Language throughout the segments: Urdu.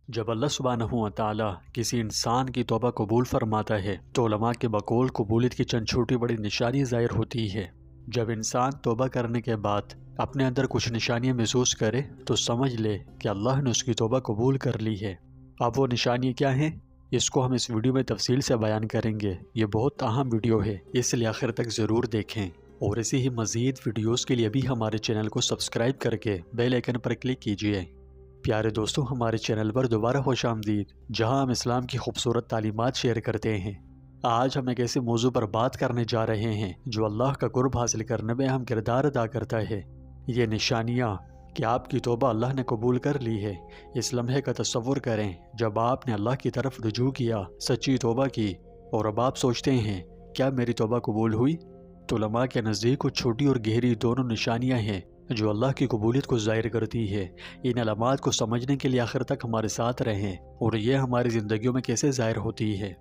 جب اللہ سبحانہ و تعالی کسی انسان کی توبہ قبول فرماتا ہے تو علماء کے بقول قبولیت کی چند چھوٹی بڑی نشانی ظاہر ہوتی ہے۔ جب انسان توبہ کرنے کے بعد اپنے اندر کچھ نشانیاں محسوس کرے تو سمجھ لے کہ اللہ نے اس کی توبہ قبول کر لی ہے۔ اب وہ نشانیاں کیا ہیں؟ اس کو ہم اس ویڈیو میں تفصیل سے بیان کریں گے۔ یہ بہت اہم ویڈیو ہے، اس لیے آخر تک ضرور دیکھیں، اور اسی ہی مزید ویڈیوز کے لیے بھی ہمارے چینل کو سبسکرائب کر کے بیل آئیکن پر کلک کیجیے۔ پیارے دوستو، ہمارے چینل پر دوبارہ خوش آمدید، جہاں ہم اسلام کی خوبصورت تعلیمات شیئر کرتے ہیں۔ آج ہم ایک ایسے موضوع پر بات کرنے جا رہے ہیں جو اللہ کا قرب حاصل کرنے میں اہم کردار ادا کرتا ہے۔ یہ نشانیاں کہ آپ کی توبہ اللہ نے قبول کر لی ہے۔ اس لمحے کا تصور کریں جب آپ نے اللہ کی طرف رجوع کیا، سچی توبہ کی، اور اب آپ سوچتے ہیں کیا میری توبہ قبول ہوئی؟ تو علماء کے نزدیک کچھ چھوٹی اور گہری دونوں نشانیاں ہیں جو اللہ کی قبولیت کو ظاہر کرتی ہے۔ ان علامات کو سمجھنے کے لیے آخر تک ہمارے ساتھ رہیں اور یہ ہماری زندگیوں میں کیسے ظاہر ہوتی ہے۔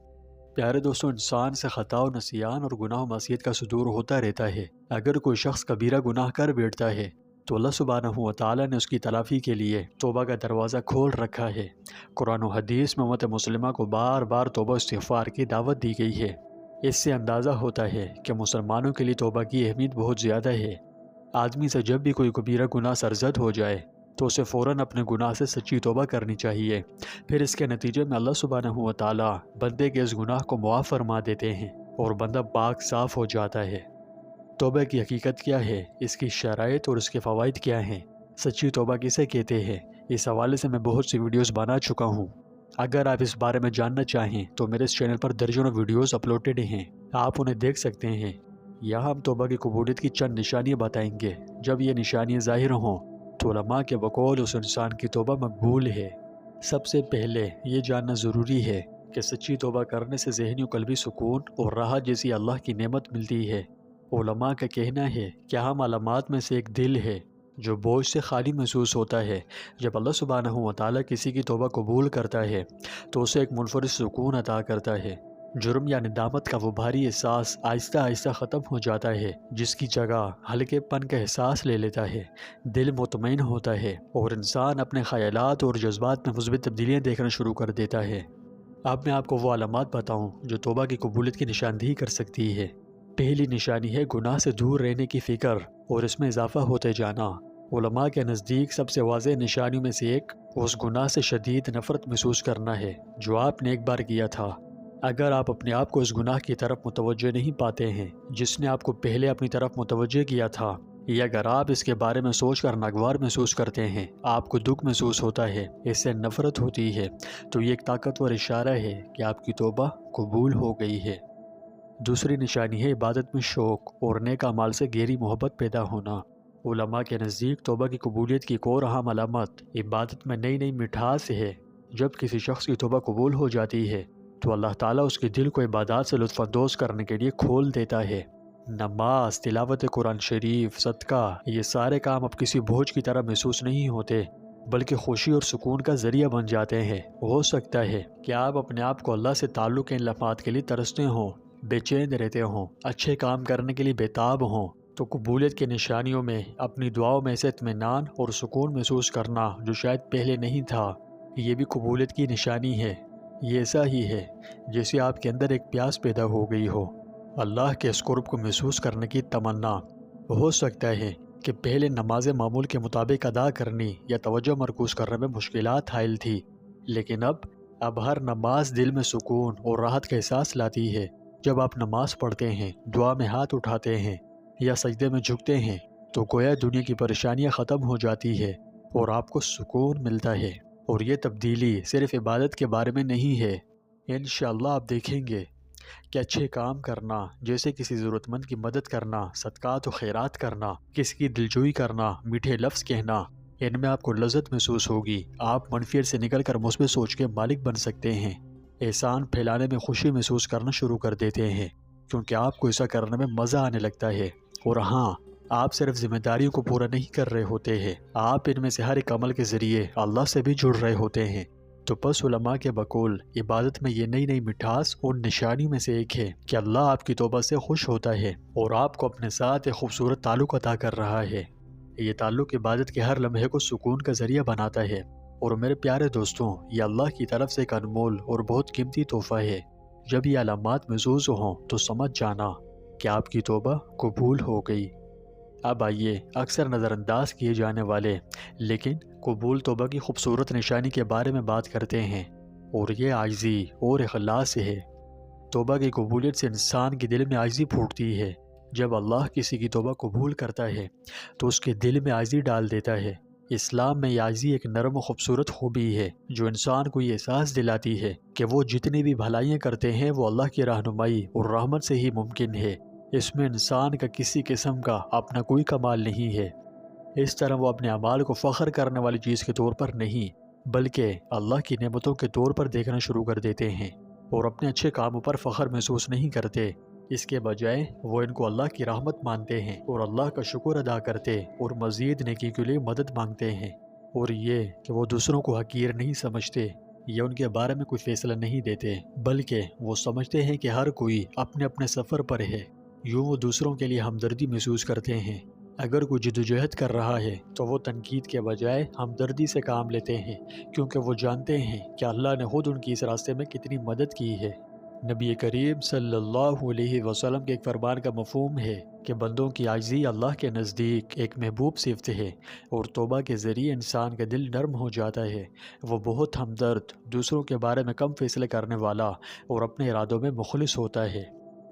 پیارے دوستو، انسان سے خطا و نسیان اور گناہ و معصیت کا صدور ہوتا رہتا ہے۔ اگر کوئی شخص کبیرہ گناہ کر بیٹھتا ہے تو اللہ سبحانہ و تعالی نے اس کی تلافی کے لیے توبہ کا دروازہ کھول رکھا ہے۔ قرآن و حدیث میں امت مسلمہ کو بار بار توبہ استغفار کی دعوت دی گئی ہے۔ اس سے اندازہ ہوتا ہے کہ مسلمانوں کے لیے توبہ کی اہمیت بہت زیادہ ہے۔ آدمی سے جب بھی کوئی کبیرہ گناہ سرزد ہو جائے تو اسے فوراً اپنے گناہ سے سچی توبہ کرنی چاہیے۔ پھر اس کے نتیجے میں اللہ سبحانہ و تعالی بندے کے اس گناہ کو معاف فرما دیتے ہیں اور بندہ پاک صاف ہو جاتا ہے۔ توبہ کی حقیقت کیا ہے؟ اس کی شرائط اور اس کے فوائد کیا ہیں؟ سچی توبہ کسے کہتے ہیں؟ اس حوالے سے میں بہت سی ویڈیوز بنا چکا ہوں۔ اگر آپ اس بارے میں جاننا چاہیں تو میرے اس چینل پر درجنوں ویڈیوز اپلوڈڈ ہیں، آپ انہیں دیکھ سکتے ہیں۔ یہاں ہم توبہ کی قبولیت کی چند نشانیاں بتائیں گے۔ جب یہ نشانیاں ظاہر ہوں تو علماء کے بقول اس انسان کی توبہ مقبول ہے۔ سب سے پہلے یہ جاننا ضروری ہے کہ سچی توبہ کرنے سے ذہنی و قلبی سکون اور راحت جیسی اللہ کی نعمت ملتی ہے۔ علماء کا کہنا ہے کہ اہم علامات میں سے ایک دل ہے جو بوجھ سے خالی محسوس ہوتا ہے۔ جب اللہ سبحانہ و تعالی کسی کی توبہ قبول کرتا ہے تو اسے ایک منفرد سکون عطا کرتا ہے۔ جرم یا ندامت کا وہ بھاری احساس آہستہ آہستہ ختم ہو جاتا ہے، جس کی جگہ ہلکے پن کا احساس لے لیتا ہے۔ دل مطمئن ہوتا ہے اور انسان اپنے خیالات اور جذبات میں مثبت تبدیلیاں دیکھنا شروع کر دیتا ہے۔ اب میں آپ کو وہ علامات بتاؤں جو توبہ کی قبولیت کی نشاندہی کر سکتی ہے۔ پہلی نشانی ہے گناہ سے دور رہنے کی فکر اور اس میں اضافہ ہوتے جانا۔ علماء کے نزدیک سب سے واضح نشانیوں میں سے ایک اس گناہ سے شدید نفرت محسوس کرنا ہے جو آپ نے ایک بار کیا تھا۔ اگر آپ اپنے آپ کو اس گناہ کی طرف متوجہ نہیں پاتے ہیں جس نے آپ کو پہلے اپنی طرف متوجہ کیا تھا، یا اگر آپ اس کے بارے میں سوچ کر ناگوار محسوس کرتے ہیں، آپ کو دکھ محسوس ہوتا ہے، اس سے نفرت ہوتی ہے، تو یہ ایک طاقتور اشارہ ہے کہ آپ کی توبہ قبول ہو گئی ہے۔ دوسری نشانی ہے عبادت میں شوق اور نیک اعمال سے گہری محبت پیدا ہونا۔ علماء کے نزدیک توبہ کی قبولیت کی ایک اور اہم علامت عبادت میں نئی نئی مٹھاس ہے۔ جب کسی شخص کی توبہ قبول ہو جاتی ہے تو اللہ تعالیٰ اس کے دل کو عبادات سے لطف اندوز کرنے کے لیے کھول دیتا ہے۔ نماز، تلاوت قرآن شریف، صدقہ، یہ سارے کام اب کسی بوجھ کی طرح محسوس نہیں ہوتے بلکہ خوشی اور سکون کا ذریعہ بن جاتے ہیں۔ ہو سکتا ہے کہ آپ اپنے آپ کو اللہ سے تعلق کے ان لمحات کے لیے ترستے ہوں، بے چین رہتے ہوں، اچھے کام کرنے کے لیے بےتاب ہوں۔ تو قبولیت کی نشانیوں میں اپنی دعاؤں میں ایسے اطمینان اور سکون محسوس کرنا جو شاید پہلے نہیں تھا، یہ بھی قبولیت کی نشانی ہے۔ یہ ایسا ہی ہے جیسے آپ کے اندر ایک پیاس پیدا ہو گئی ہو، اللہ کے اس قرب کو محسوس کرنے کی تمنا۔ ہو سکتا ہے کہ پہلے نماز معمول کے مطابق ادا کرنی یا توجہ مرکوز کرنے میں مشکلات حائل تھی، لیکن اب ہر نماز دل میں سکون اور راحت کا احساس لاتی ہے۔ جب آپ نماز پڑھتے ہیں، دعا میں ہاتھ اٹھاتے ہیں یا سجدے میں جھکتے ہیں تو گویا دنیا کی پریشانیاں ختم ہو جاتی ہے اور آپ کو سکون ملتا ہے۔ اور یہ تبدیلی صرف عبادت کے بارے میں نہیں ہے۔ انشاءاللہ آپ دیکھیں گے کہ اچھے کام کرنا، جیسے کسی ضرورت مند کی مدد کرنا، صدقات و خیرات کرنا، کسی کی دلجوئی کرنا، میٹھے لفظ کہنا، ان میں آپ کو لذت محسوس ہوگی۔ آپ منفیت سے نکل کر مثبت سوچ کے مالک بن سکتے ہیں۔ احسان پھیلانے میں خوشی محسوس کرنا شروع کر دیتے ہیں کیونکہ آپ کو ایسا کرنے میں مزہ آنے لگتا ہے۔ اور ہاں، آپ صرف ذمہ داریوں کو پورا نہیں کر رہے ہوتے ہیں، آپ ان میں سے ہر ایک عمل کے ذریعے اللہ سے بھی جڑ رہے ہوتے ہیں۔ تو بس علماء کے بقول عبادت میں یہ نئی نئی مٹھاس اور نشانیوں میں سے ایک ہے کہ اللہ آپ کی توبہ سے خوش ہوتا ہے اور آپ کو اپنے ساتھ ایک خوبصورت تعلق عطا کر رہا ہے۔ یہ تعلق عبادت کے ہر لمحے کو سکون کا ذریعہ بناتا ہے اور میرے پیارے دوستوں، یہ اللہ کی طرف سے ایک انمول اور بہت قیمتی تحفہ ہے۔ جب یہ علامات محسوس ہوں تو سمجھ جانا کہ آپ کی توبہ قبول ہو گئی۔ اب آئیے اکثر نظر انداز کیے جانے والے لیکن قبول توبہ کی خوبصورت نشانی کے بارے میں بات کرتے ہیں، اور یہ عاجزی اور اخلاص ہے۔ توبہ کی قبولیت سے انسان کے دل میں عاجزی پھوٹتی ہے۔ جب اللہ کسی کی توبہ قبول کرتا ہے تو اس کے دل میں عاجزی ڈال دیتا ہے۔ اسلام میں یہ عاجزی ایک نرم و خوبصورت خوبی ہے جو انسان کو یہ احساس دلاتی ہے کہ وہ جتنی بھی بھلائیاں کرتے ہیں وہ اللہ کی رہنمائی اور رحمت سے ہی ممکن ہے۔ اس میں انسان کا کسی قسم کا اپنا کوئی کمال نہیں ہے۔ اس طرح وہ اپنے اعمال کو فخر کرنے والی چیز کے طور پر نہیں بلکہ اللہ کی نعمتوں کے طور پر دیکھنا شروع کر دیتے ہیں، اور اپنے اچھے کاموں پر فخر محسوس نہیں کرتے۔ اس کے بجائے وہ ان کو اللہ کی رحمت مانتے ہیں اور اللہ کا شکر ادا کرتے اور مزید نیکی کے لیے مدد مانگتے ہیں۔ اور یہ کہ وہ دوسروں کو حقیر نہیں سمجھتے یا ان کے بارے میں کوئی فیصلہ نہیں دیتے، بلکہ وہ سمجھتے ہیں کہ ہر کوئی اپنے اپنے سفر پر ہے۔ یوں وہ دوسروں کے لیے ہمدردی محسوس کرتے ہیں۔ اگر کوئی جدوجہد کر رہا ہے تو وہ تنقید کے بجائے ہمدردی سے کام لیتے ہیں، کیونکہ وہ جانتے ہیں کہ اللہ نے خود ان کی اس راستے میں کتنی مدد کی ہے۔ نبی کریم صلی اللہ علیہ وسلم کے ایک فرمان کا مفہوم ہے کہ بندوں کی عاجزی اللہ کے نزدیک ایک محبوب صفت ہے، اور توبہ کے ذریعے انسان کا دل نرم ہو جاتا ہے۔ وہ بہت ہمدرد، دوسروں کے بارے میں کم فیصلے کرنے والا اور اپنے ارادوں میں مخلص ہوتا ہے۔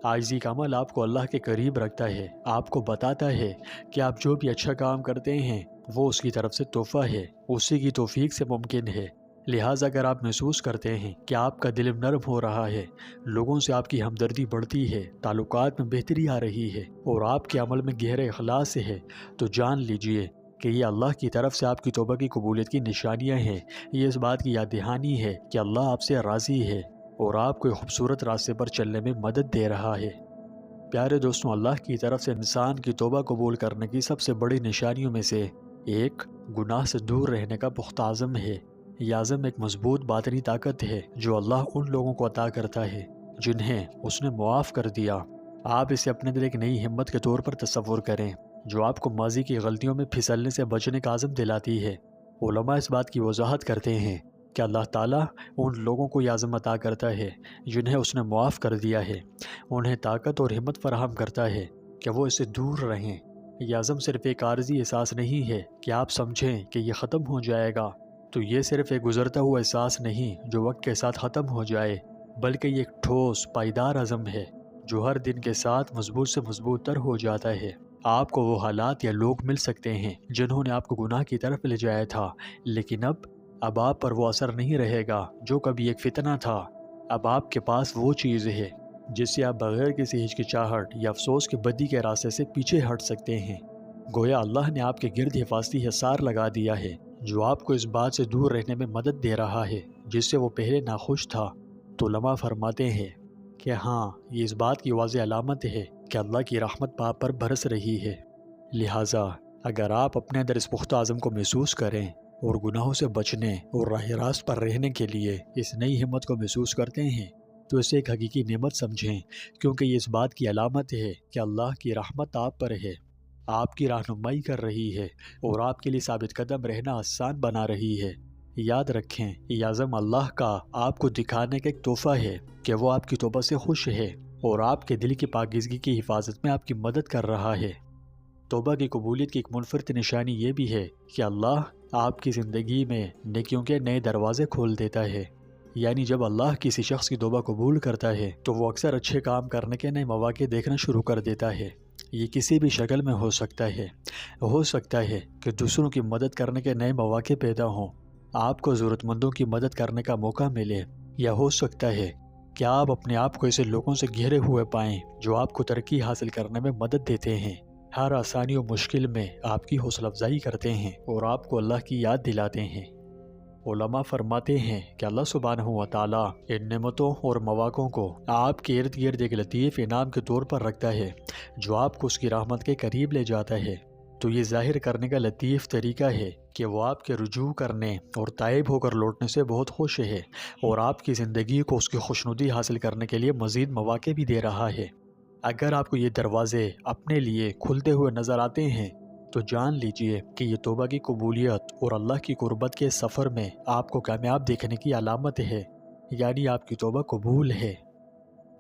عاجزی کا عمل آپ کو اللہ کے قریب رکھتا ہے، آپ کو بتاتا ہے کہ آپ جو بھی اچھا کام کرتے ہیں وہ اس کی طرف سے تحفہ ہے، اسی کی توفیق سے ممکن ہے۔ لہٰذا اگر آپ محسوس کرتے ہیں کہ آپ کا دل نرم ہو رہا ہے، لوگوں سے آپ کی ہمدردی بڑھتی ہے، تعلقات میں بہتری آ رہی ہے اور آپ کے عمل میں گہرے اخلاص ہے، تو جان لیجئے کہ یہ اللہ کی طرف سے آپ کی توبہ کی قبولیت کی نشانیاں ہیں۔ یہ اس بات کی یاد دہانی ہے کہ اللہ آپ سے راضی ہے اور آپ کو ایک خوبصورت راستے پر چلنے میں مدد دے رہا ہے۔ پیارے دوستوں، اللہ کی طرف سے انسان کی توبہ قبول کرنے کی سب سے بڑی نشانیوں میں سے ایک گناہ سے دور رہنے کا پختہ عزم ہے۔ یہ عزم ایک مضبوط باطنی طاقت ہے جو اللہ ان لوگوں کو عطا کرتا ہے جنہیں اس نے معاف کر دیا۔ آپ اسے اپنے دل ایک نئی ہمت کے طور پر تصور کریں جو آپ کو ماضی کی غلطیوں میں پھسلنے سے بچنے کا عزم دلاتی ہے۔ علماء اس بات کی وضاحت کرتے ہیں کہ اللہ تعالیٰ ان لوگوں کو یہ عزم عطا کرتا ہے جنہیں اس نے معاف کر دیا ہے، انہیں طاقت اور ہمت فراہم کرتا ہے کہ وہ اس سے دور رہیں۔ یہ عزم صرف ایک عارضی احساس نہیں ہے کہ آپ سمجھیں کہ یہ ختم ہو جائے گا، تو یہ صرف ایک گزرتا ہوا احساس نہیں جو وقت کے ساتھ ختم ہو جائے، بلکہ یہ ایک ٹھوس پائیدار عزم ہے جو ہر دن کے ساتھ مضبوط سے مضبوط تر ہو جاتا ہے۔ آپ کو وہ حالات یا لوگ مل سکتے ہیں جنہوں نے آپ کو گناہ کی طرف لے جایا تھا، لیکن اب آپ پر وہ اثر نہیں رہے گا جو کبھی ایک فتنہ تھا۔ اب آپ کے پاس وہ چیز ہے جس سے آپ بغیر کسی ہچکچاہٹ یا افسوس کے بدی کے راستے سے پیچھے ہٹ سکتے ہیں۔ گویا اللہ نے آپ کے گرد حفاظتی حصار لگا دیا ہے جو آپ کو اس بات سے دور رہنے میں مدد دے رہا ہے جس سے وہ پہلے ناخوش تھا۔ تو علماء فرماتے ہیں کہ ہاں، یہ اس بات کی واضح علامت ہے کہ اللہ کی رحمت آپ پر برس رہی ہے۔ لہٰذا اگر آپ اپنے اندر اس پختہ عزم کو محسوس کریں اور گناہوں سے بچنے اور راہ راست پر رہنے کے لیے اس نئی ہمت کو محسوس کرتے ہیں تو اسے ایک حقیقی نعمت سمجھیں، کیونکہ یہ اس بات کی علامت ہے کہ اللہ کی رحمت آپ پر ہے، آپ کی رہنمائی کر رہی ہے اور آپ کے لیے ثابت قدم رہنا آسان بنا رہی ہے۔ یاد رکھیں، یہ عزم اللہ کا آپ کو دکھانے کا ایک تحفہ ہے کہ وہ آپ کی توبہ سے خوش ہے اور آپ کے دل کی پاکیزگی کی حفاظت میں آپ کی مدد کر رہا ہے۔ توبہ کی قبولیت کی ایک منفرد نشانی یہ بھی ہے کہ اللہ آپ کی زندگی میں نیکیوں کے نئے دروازے کھول دیتا ہے۔ یعنی جب اللہ کسی شخص کی توبہ قبول کرتا ہے تو وہ اکثر اچھے کام کرنے کے نئے مواقع دیکھنا شروع کر دیتا ہے۔ یہ کسی بھی شکل میں ہو سکتا ہے کہ دوسروں کی مدد کرنے کے نئے مواقع پیدا ہوں، آپ کو ضرورت مندوں کی مدد کرنے کا موقع ملے، یا ہو سکتا ہے کہ آپ اپنے آپ کو ایسے لوگوں سے گھیرے ہوئے پائیں جو آپ کو ترقی حاصل کرنے میں مدد دیتے ہیں، ہر آسانی و مشکل میں آپ کی حوصلہ افزائی کرتے ہیں اور آپ کو اللہ کی یاد دلاتے ہیں۔ علماء فرماتے ہیں کہ اللہ سبحانہ و تعالیٰ ان نعمتوں اور مواقعوں کو آپ کے ارد گرد ایک لطیف انعام کے طور پر رکھتا ہے جو آپ کو اس کی رحمت کے قریب لے جاتا ہے۔ تو یہ ظاہر کرنے کا لطیف طریقہ ہے کہ وہ آپ کے رجوع کرنے اور تائب ہو کر لوٹنے سے بہت خوش ہے اور آپ کی زندگی کو اس کی خوشنودی حاصل کرنے کے لیے مزید مواقع بھی دے رہا ہے۔ اگر آپ کو یہ دروازے اپنے لیے کھلتے ہوئے نظر آتے ہیں تو جان لیجئے کہ یہ توبہ کی قبولیت اور اللہ کی قربت کے سفر میں آپ کو کامیاب دیکھنے کی علامت ہے، یعنی آپ کی توبہ قبول ہے۔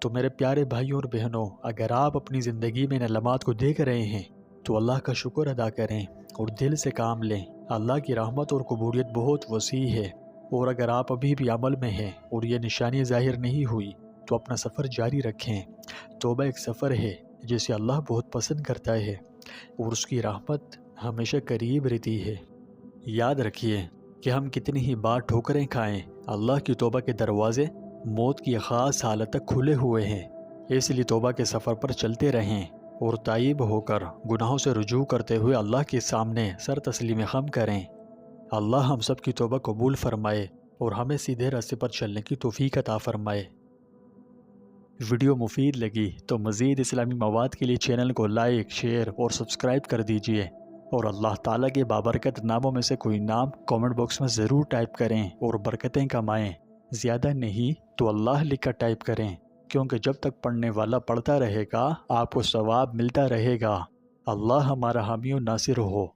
تو میرے پیارے بھائیوں اور بہنوں، اگر آپ اپنی زندگی میں ان علامات کو دیکھ رہے ہیں تو اللہ کا شکر ادا کریں اور دل سے کام لیں۔ اللہ کی رحمت اور قبولیت بہت وسیع ہے، اور اگر آپ ابھی بھی عمل میں ہیں اور یہ نشانی ظاہر نہیں ہوئی تو اپنا سفر جاری رکھیں۔ توبہ ایک سفر ہے جسے اللہ بہت پسند کرتا ہے، اور اس کی رحمت ہمیشہ قریب رہتی ہے۔ یاد رکھیے کہ ہم کتنی ہی بار ٹھوکریں کھائیں، اللہ کی توبہ کے دروازے موت کی خاص حالت تک کھلے ہوئے ہیں۔ اس لیے توبہ کے سفر پر چلتے رہیں اور تائب ہو کر گناہوں سے رجوع کرتے ہوئے اللہ کے سامنے سر تسلیم خم کریں۔ اللہ ہم سب کی توبہ قبول فرمائے اور ہمیں سیدھے راستے پر چلنے کی توفیق عطا فرمائے۔ ویڈیو مفید لگی تو مزید اسلامی مواد کے لیے چینل کو لائک، شیئر اور سبسکرائب کر دیجیے، اور اللہ تعالیٰ کے بابرکت ناموں میں سے کوئی نام کامنٹ باکس میں ضرور ٹائپ کریں اور برکتیں کمائیں۔ زیادہ نہیں تو اللہ لکھ کر ٹائپ کریں، کیونکہ جب تک پڑھنے والا پڑھتا رہے گا آپ کو ثواب ملتا رہے گا۔ اللہ ہمارا حامی و ناصر ہو۔